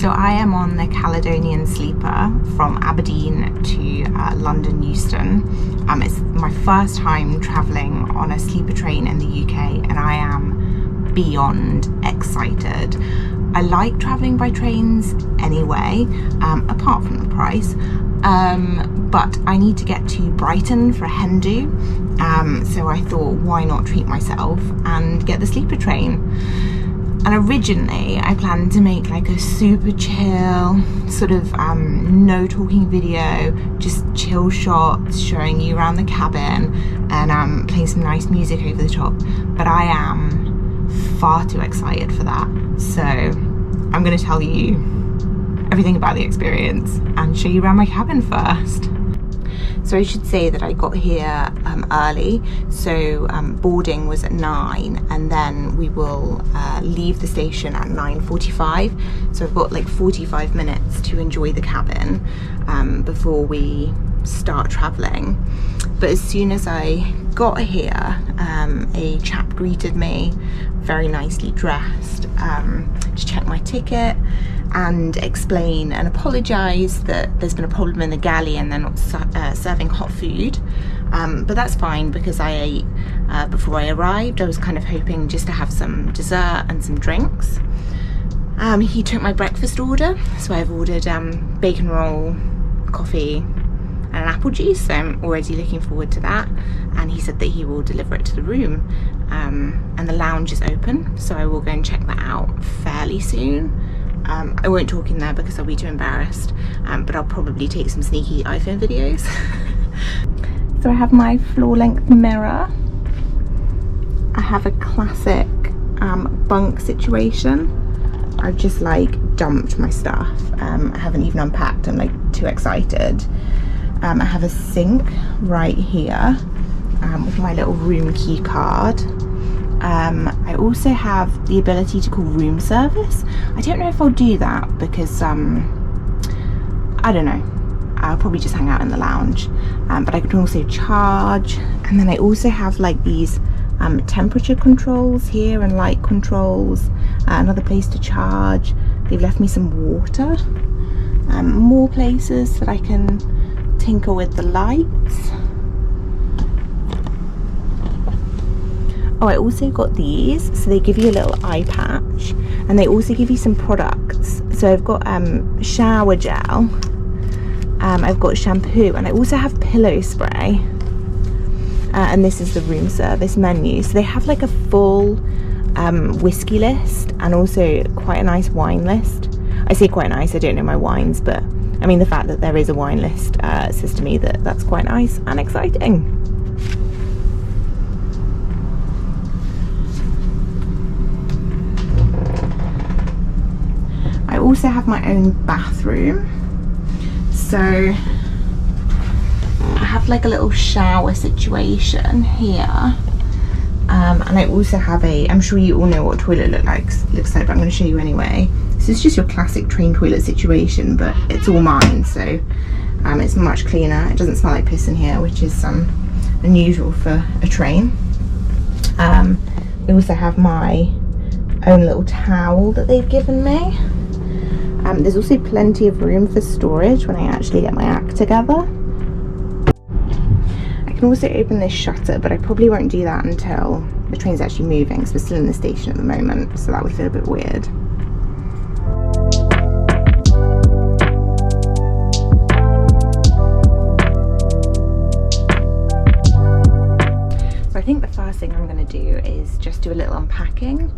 So I am on the Caledonian Sleeper from Aberdeen to London Euston. It's my first time travelling on a sleeper train in the UK and I am beyond excited. I like travelling by trains anyway, apart from the price, but I need to get to Brighton for a hen do, so I thought why not treat myself and get the sleeper train. And originally I planned to make like a super chill sort of no talking video, just chill shots showing you around the cabin and playing some nice music over the top, but I am far too excited for that. So I'm going to tell you everything about the experience and show you around my cabin first. So I should say that I got here early, so boarding was at 9 and then we will leave the station at 9:45. So I've got like 45 minutes to enjoy the cabin before we start travelling. But as soon as I got here, a chap greeted me, very nicely dressed, to check my ticket and explain and apologise that there's been a problem in the galley and they're not serving hot food. But that's fine because I ate before I arrived. I was kind of hoping just to have some dessert and some drinks. He took my breakfast order, so I've ordered bacon roll, coffee and an apple juice, so I'm already looking forward to that. And he said that he will deliver it to the room, and the lounge is open, so I will go and check that out fairly soon. I won't talk in there because I'll be too embarrassed, but I'll probably take some sneaky iPhone videos. So I have my floor length mirror. I have a classic bunk situation. I've just like dumped my stuff. I haven't even unpacked, I'm like too excited. I have a sink right here with my little room key card. I also have the ability to call room service. I don't know if I'll do that because I don't know, I'll probably just hang out in the lounge, but I can also charge. And then I also have like these temperature controls here and light controls, another place to charge. They've left me some water, more places that I can tinker with the lights. Oh, I also got these, so they give you a little eye patch and they also give you some products. So I've got shower gel, I've got shampoo, and I also have pillow spray, and this is the room service menu. So they have like a full whiskey list and also quite a nice wine list. I say quite nice, I don't know my wines, but I mean the fact that there is a wine list says to me that that's quite nice and exciting. I also have my own bathroom, so I have like a little shower situation here, and I also have I'm sure you all know what a toilet looks like, but I'm going to show you anyway. So it's just your classic train toilet situation, but it's all mine, so it's much cleaner. It doesn't smell like piss in here, which is unusual for a train. I also have my own little towel that they've given me. There's also plenty of room for storage when I actually get my act together. I can also open this shutter, but I probably won't do that until the train's actually moving, because we're still in the station at the moment, so that would feel a bit weird. So I think the first thing I'm going to do is just do a little unpacking,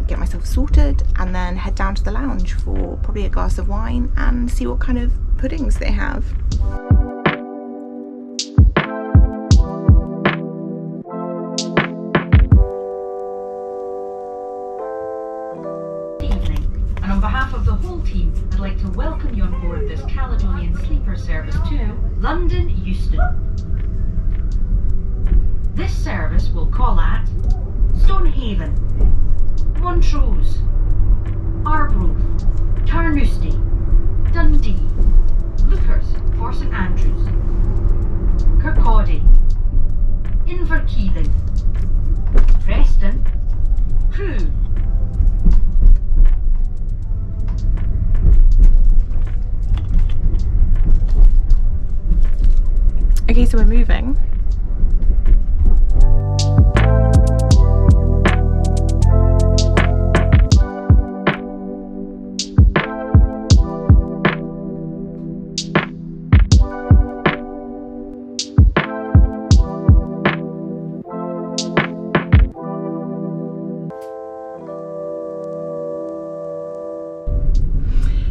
get myself sorted, and then head down to the lounge for probably a glass of wine and see what kind of puddings they have. Good evening, and on behalf of the whole team, I'd like to welcome you on board this Caledonian Sleeper service to London Euston. This service will call at Stonehaven, Montrose, Arbroath, Tarnusty, Dundee, Lookers for St Andrews, Kirkcaldy, Inverkeithing, Preston, Crewe, Okay, so we're moving.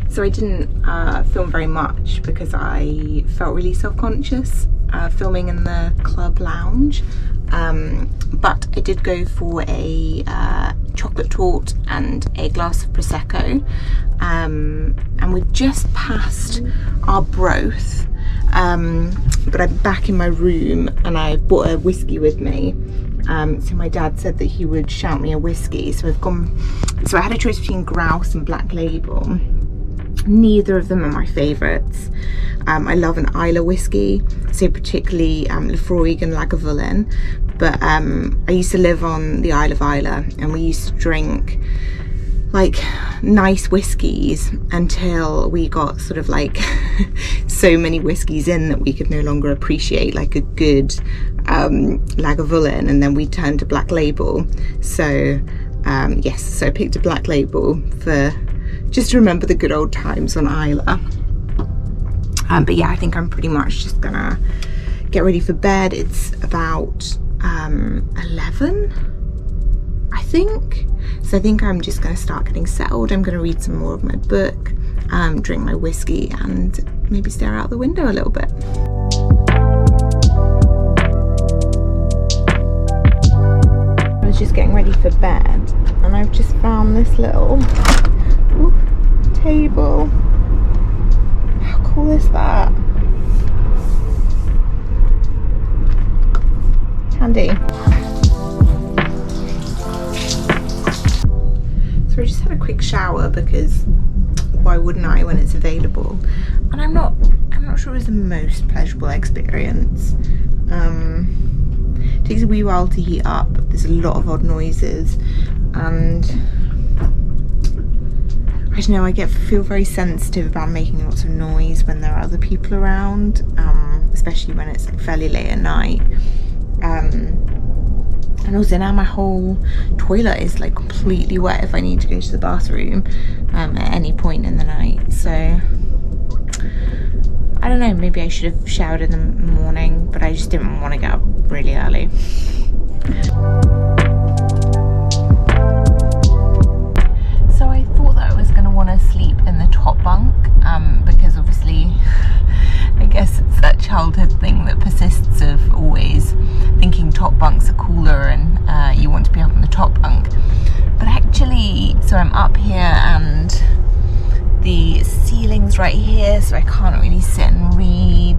So I didn't film very much because I felt really self-conscious filming in the club lounge, but I did go for a chocolate torte and a glass of Prosecco, and we just passed our broth, but I'm back in my room and I brought a whiskey with me. So my dad said that he would shout me a whiskey, so I had a choice between Grouse and Black Label. Neither of them are my favourites. I love an Islay whiskey, so particularly Lefroy and Lagavulin, but I used to live on the Isle of Islay and we used to drink like nice whiskies until we got sort of like so many whiskies in that we could no longer appreciate like a good Lagavulin, and then we turned to Black Label. So yes, so I picked a Black Label for just to remember the good old times on Islay. But yeah, I think I'm pretty much just gonna get ready for bed. It's about 11, I think. So I think I'm just gonna start getting settled. I'm gonna read some more of my book, drink my whiskey, and maybe stare out the window a little bit. I was just getting ready for bed and I've just found this little table. How cool is that? Handy. So I just had a quick shower because why wouldn't I when it's available? And I'm not sure it was the most pleasurable experience. It takes a wee while to heat up. There's a lot of odd noises, and I don't know, I feel very sensitive about making lots of noise when there are other people around, especially when it's like fairly late at night. And also now my whole toilet is like completely wet if I need to go to the bathroom at any point in the night. So I don't know, maybe I should have showered in the morning, but I just didn't want to get up really early. So I thought that I was going to want to sleep in the top bunk, because obviously I guess it's that childhood thing that persists of always thinking top bunks are cooler and you want to be up in the top bunk. But actually, so I'm up here and the ceiling's right here, so I can't really sit and read.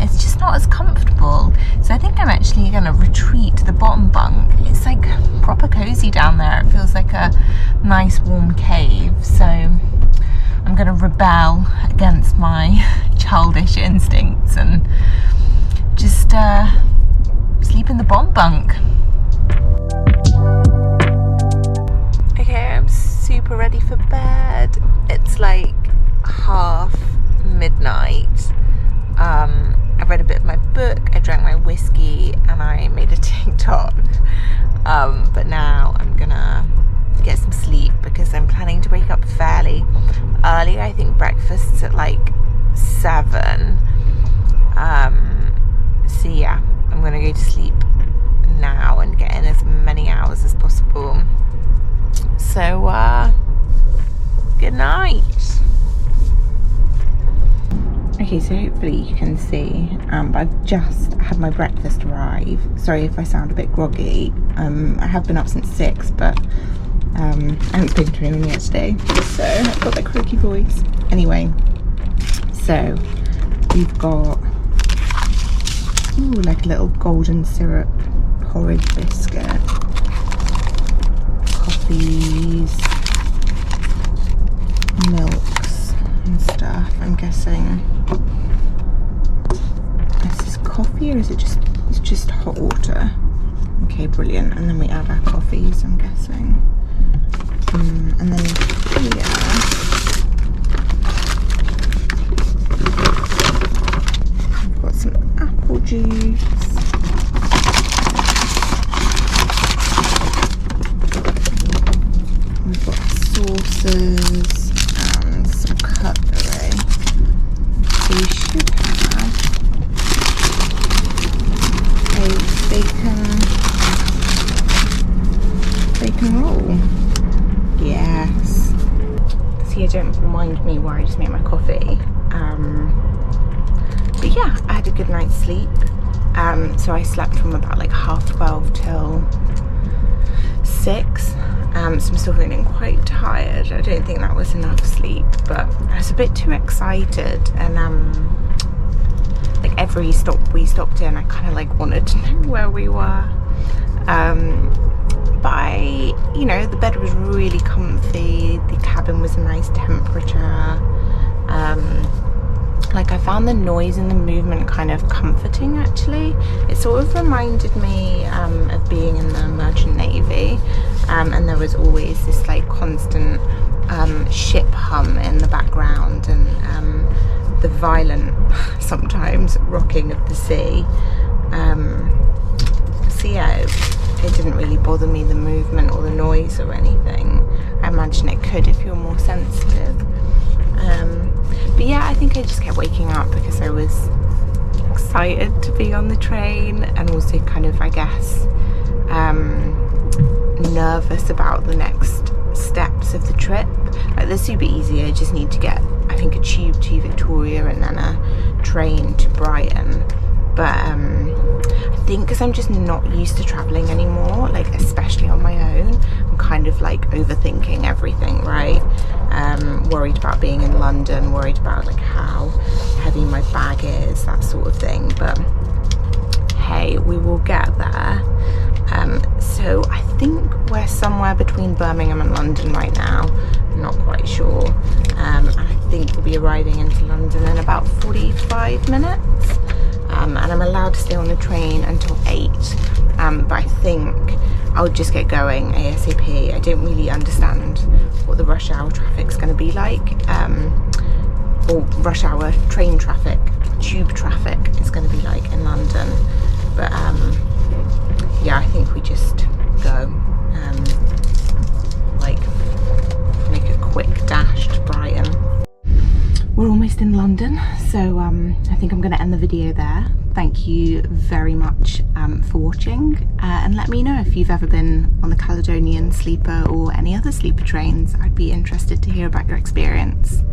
It's just not as comfortable. So I think I'm actually going to retreat to the bottom bunk. It's like proper cozy down there. It feels like a nice warm cave. So I'm going to rebel against my childish instincts and just sleep in the bottom bunk. Okay, I'm super ready for bed. It's like half midnight. I read a bit of my book, I drank my whiskey, and I made a TikTok. But now I'm gonna get some sleep because I'm planning to wake up fairly early. I think breakfast's at like 7. So yeah, I'm gonna go to sleep now and get in as many hours as possible. So good night. Okay, so hopefully you can see, but I've just had my breakfast arrive. Sorry if I sound a bit groggy. I have been up since 6, but I haven't spoken to anyone yet today, so I've got that croaky voice. Anyway, so we've got like a little golden syrup porridge biscuit, coffees, milks and stuff. I'm guessing this is coffee, or is it just hot water? Okay, brilliant. And then we add our coffees, I'm guessing. And then here I've got some juice. We've got sauces and some cutlery. So we should have a bacon roll. Yes. See, don't mind me while I just make my coffee. But yeah, I had a good night's sleep. So I slept from about like 12:30 till 6. So I'm still feeling quite tired. I don't think that was enough sleep, but I was a bit too excited, and like every stop we stopped in, I kind of like wanted to know where we were. But you know, the bed was really comfy, the cabin was a nice temperature. Like I found the noise and the movement kind of comforting actually. It sort of reminded me of being in the Merchant Navy, and there was always this like constant ship hum in the background, and the violent sometimes rocking of the sea. So yeah, it didn't really bother me, the movement or the noise or anything. I imagine it could if you're more sensitive. But yeah, I think I just kept waking up because I was excited to be on the train, and also kind of, I guess, nervous about the next steps of the trip. Like they're super easy. I just need to get, I think, a tube to Victoria and then a train to Brighton. But I think because I'm just not used to traveling anymore, like especially on my own, I'm kind of like overthinking everything, right? Worried about being in London, worried about like how heavy my bag is, that sort of thing. But hey, we will get there. So I think we're somewhere between Birmingham and London right now. I'm not quite sure. And I think we'll be arriving into London in about 45 minutes. And I'm allowed to stay on the train until 8. But I think I'll just get going ASAP. I don't really understand what the rush hour traffic's going to be like, or rush hour train traffic, tube traffic is going to be like in London. But yeah, I think we just go, like make a quick dash to Brighton. We're almost in London, so I think I'm going to end the video there. Thank you very much for watching, and let me know if you've ever been on the Caledonian Sleeper or any other sleeper trains. I'd be interested to hear about your experience.